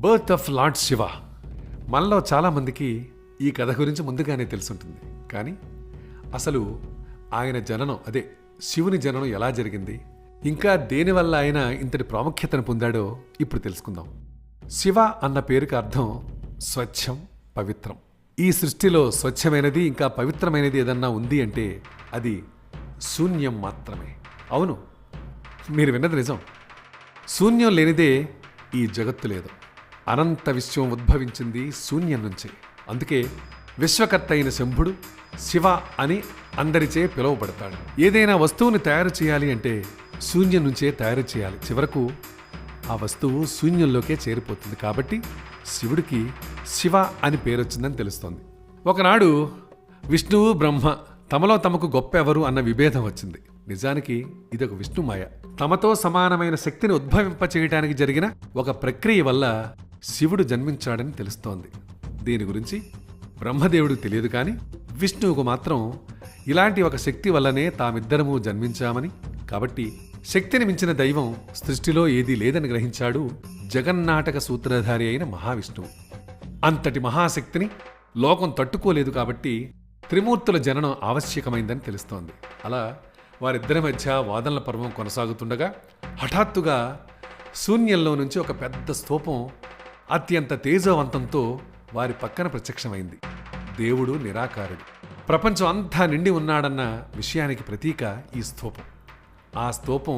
Birth of lord Shiva. మనలో చాలామందికి ఈ కథ గురించి ముందుగానే తెలుసుంటుంది. కానీ అసలు ఆయన జననం, అదే శివుని జననం ఎలా జరిగింది, ఇంకా దేనివల్ల ఆయన ఇంతటి ప్రాముఖ్యతను పొందాడో ఇప్పుడు తెలుసుకుందాం. శివ అన్న పేరుకి అర్థం స్వచ్ఛం, పవిత్రం. ఈ సృష్టిలో స్వచ్ఛమైనది ఇంకా పవిత్రమైనది ఏదన్నా ఉంది అంటే అది శూన్యం మాత్రమే. అవును, మీరు విన్నది నిజం. శూన్యం లేనిదే ఈ జగత్తు లేదు. అనంత విశ్వం ఉద్భవించింది శూన్యం నుంచే. అందుకే విశ్వకర్త అయిన శంభుడు శివ అని అందరిచే పిలువబడతాడు. ఏదైనా వస్తువుని తయారు చేయాలి అంటే శూన్యం నుంచే తయారు చేయాలి. చివరకు ఆ వస్తువు శూన్యంలోకే చేరిపోతుంది. కాబట్టి శివుడికి శివ అని పేరొచ్చిందని తెలుస్తోంది. ఒకనాడు విష్ణువు బ్రహ్మ తమలో తమకు గొప్ప ఎవరు అన్న విభేదం వచ్చింది. నిజానికి ఇదొక విష్ణుమాయ. తమతో సమానమైన శక్తిని ఉద్భవింపచేయడానికి జరిగిన ఒక ప్రక్రియ వల్ల శివుడు జన్మించాడని తెలుస్తోంది. దీని గురించి బ్రహ్మదేవుడికి తెలియదు, కానీ విష్ణువుకు మాత్రం ఇలాంటి ఒక శక్తి వల్లనే తామిద్దరము జన్మించామని, కాబట్టి శక్తిని మించిన దైవం సృష్టిలో ఏదీ లేదని గ్రహించాడు జగన్నాటక సూత్రధారి అయిన మహావిష్ణువు. అంతటి మహాశక్తిని లోకం తట్టుకోలేదు. కాబట్టి త్రిమూర్తుల జననం ఆవశ్యకమైందని తెలుస్తోంది. అలా వారిద్దరి మధ్య వాదనల పర్వం కొనసాగుతుండగా హఠాత్తుగా శూన్యంలో నుంచి ఒక పెద్ద స్తూపం అత్యంత తేజవంతంతో వారి పక్కన ప్రత్యక్షమైంది. దేవుడు నిరాకారుడు, ప్రపంచం అంతా నిండి ఉన్నాడన్న విషయానికి ప్రతీక ఈ స్తూపం. ఆ స్తూపం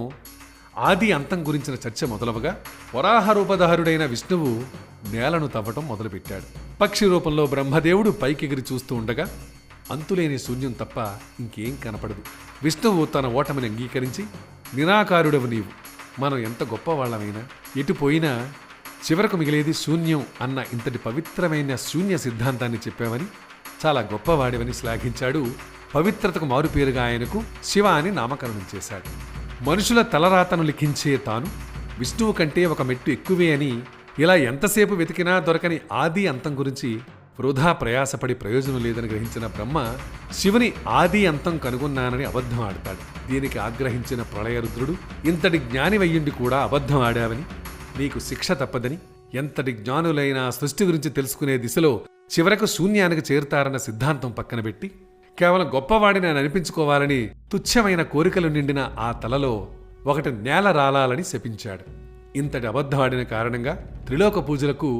ఆది అంతం గురించిన చర్చ మొదలవగా వరాహ రూపధారుడైన విష్ణువు నేలను తవ్వటం మొదలుపెట్టాడు. పక్షి రూపంలో బ్రహ్మదేవుడు పైకెగిరి చూస్తూ ఉండగా అంతులేని శూన్యం తప్ప ఇంకేం కనపడదు. విష్ణువు తన ఓటమిని అంగీకరించి, నిరాకారుడవు నీవు, మనం ఎంత గొప్పవాళ్లమైనా ఎటు పోయినా చివరకు మిగిలేది శూన్యం అన్న ఇంతటి పవిత్రమైన శూన్య సిద్ధాంతాన్ని చెప్పావని, చాలా గొప్పవాడివని శ్లాఘించాడు. పవిత్రతకు మారుపేరుగా ఆయనకు శివ అని నామకరణం చేశాడు. మనుషుల తలరాతను లిఖించే తాను విష్ణువు కంటే ఒక మెట్టు ఎక్కువే అని, ఇలా ఎంతసేపు వెతికినా దొరకని ఆది అంతం గురించి వృధా ప్రయాసపడి ప్రయోజనం లేదని గ్రహించిన బ్రహ్మ శివుని ఆది అంతం కనుగొన్నానని అబద్ధం ఆడతాడు. దీనికి ఆగ్రహించిన ప్రళయరుద్రుడు, ఇంతటి జ్ఞానివయ్యుండి కూడా అబద్ధం ఆడావని, నీకు శిక్ష తప్పదని, ఎంతటి జ్ఞానులైన సృష్టి గురించి తెలుసుకునే దిశలో చివరకు శూన్యానికి చేరుతారన్న సిద్ధాంతం పక్కన పెట్టి కేవలం గొప్పవాడిని అనిపించుకోవాలని తుచ్చమైన కోరికలు నిండిన ఆ తలలో ఒకటి నేల రాలాలని శపించాడు. ఇంతటి అబద్ధవాడిన కారణంగా త్రిలోక పూజలకు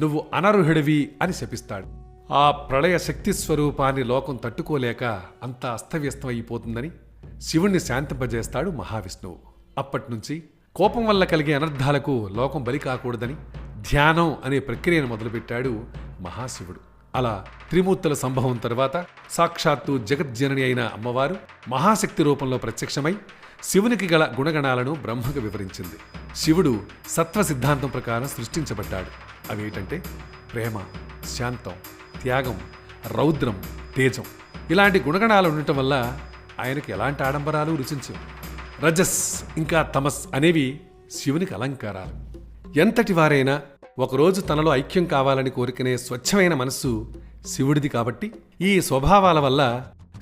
నువ్వు అనర్హుడివి అని శపిస్తాడు. ఆ ప్రళయ శక్తి స్వరూపాన్ని లోకం తట్టుకోలేక అంతా అస్తవ్యస్తమైపోతుందని శివుణ్ణి శాంతింపజేస్తాడు మహావిష్ణువు. అప్పట్నుంచి కోపం వల్ల కలిగే అనర్థాలకు లోకం బలి కాకూడదని ధ్యానం అనే ప్రక్రియను మొదలుపెట్టాడు మహాశివుడు. అలా త్రిమూర్తుల సంభవం తర్వాత సాక్షాత్తు జగజ్జనని అయిన అమ్మవారు మహాశక్తి రూపంలో ప్రత్యక్షమై శివునికి గల గుణగణాలను బ్రహ్మకు వివరించింది. శివుడు సత్వ సిద్ధాంతం ప్రకారం సృష్టించబడ్డాడు. అవేంటంటే ప్రేమ, శాంతం, త్యాగం, రౌద్రం, తేజం. ఇలాంటి గుణగణాలు ఉండటం వల్ల ఆయనకు ఎలాంటి ఆడంబరాలు రుచించవు. రజస్ ఇంకా తమస్ అనేవి శివునికి అలంకారాలు. ఎంతటి వారైనా ఒకరోజు తనలో ఐక్యం కావాలని కోరుకునే స్వచ్ఛమైన మనస్సు శివుడిది. కాబట్టి ఈ స్వభావాల వల్ల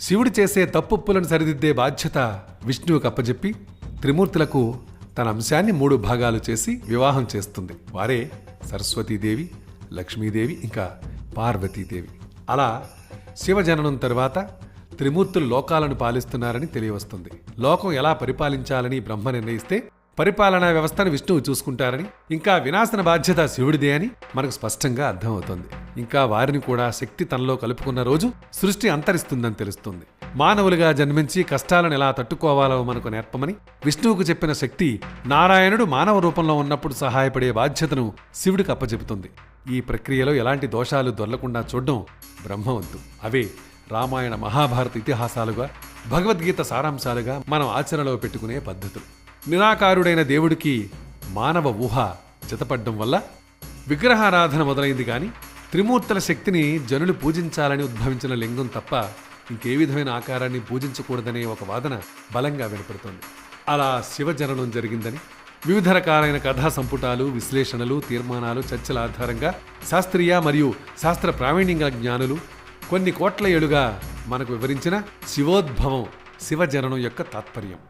శివుడు చేసే తప్పులను సరిదిద్దే బాధ్యత విష్ణువుకు అప్పజెప్పి త్రిమూర్తులకు తన అంశాన్ని 3 భాగాలు చేసి వివాహం చేస్తుంది. వారే సరస్వతీదేవి, లక్ష్మీదేవి ఇంకా పార్వతీదేవి. అలా శివజననం తర్వాత త్రిమూర్తులు లోకాలను పాలిస్తున్నారని తెలియవస్తుంది. లోకం ఎలా పరిపాలించాలని బ్రహ్మ నిర్ణయిస్తే పరిపాలనా వ్యవస్థను విష్ణువు చూసుకుంటారని, ఇంకా వినాశన బాధ్యత శివుడిదే అని మనకు స్పష్టంగా అర్థమవుతుంది. ఇంకా వారిని కూడా శక్తి తనలో కలుపుకున్న రోజు సృష్టి అంతరిస్తుందని తెలుస్తుంది. మానవులుగా జన్మించి కష్టాలను ఎలా తట్టుకోవాలో మనకు నేర్పమని విష్ణువుకు చెప్పిన శక్తి నారాయణుడు మానవ రూపంలో ఉన్నప్పుడు సహాయపడే బాధ్యతను శివుడికి అప్పచెబుతుంది. ఈ ప్రక్రియలో ఎలాంటి దోషాలు దొరలకుండా చూడడం బ్రహ్మవంతు. అవే రామాయణ మహాభారత ఇతిహాసాలుగా, భగవద్గీత సారాంశాలుగా మనం ఆచరణలో పెట్టుకునే పద్ధతులు. నిరాకారుడైన దేవుడికి మానవ ఊహ జతపడ్డం వల్ల విగ్రహారాధన మొదలైంది. కానీ త్రిమూర్తుల శక్తిని జనులు పూజించాలని ఉద్భవించిన లింగం తప్ప ఇంకే విధమైన ఆకారాన్ని పూజించకూడదనే ఒక వాదన బలంగా వినపడుతోంది. అలా శివజననం జరిగిందని వివిధ రకాలైన కథా సంపుటాలు, విశ్లేషణలు, తీర్మానాలు, చర్చల ఆధారంగా శాస్త్రీయ మరియు శాస్త్ర ప్రావీణ్యం గల జ్ఞానులు కొన్ని కోట్ల ఏళ్లుగా మనకు వివరించిన శివోద్భవం, శివజననం యొక్క తాత్పర్యం.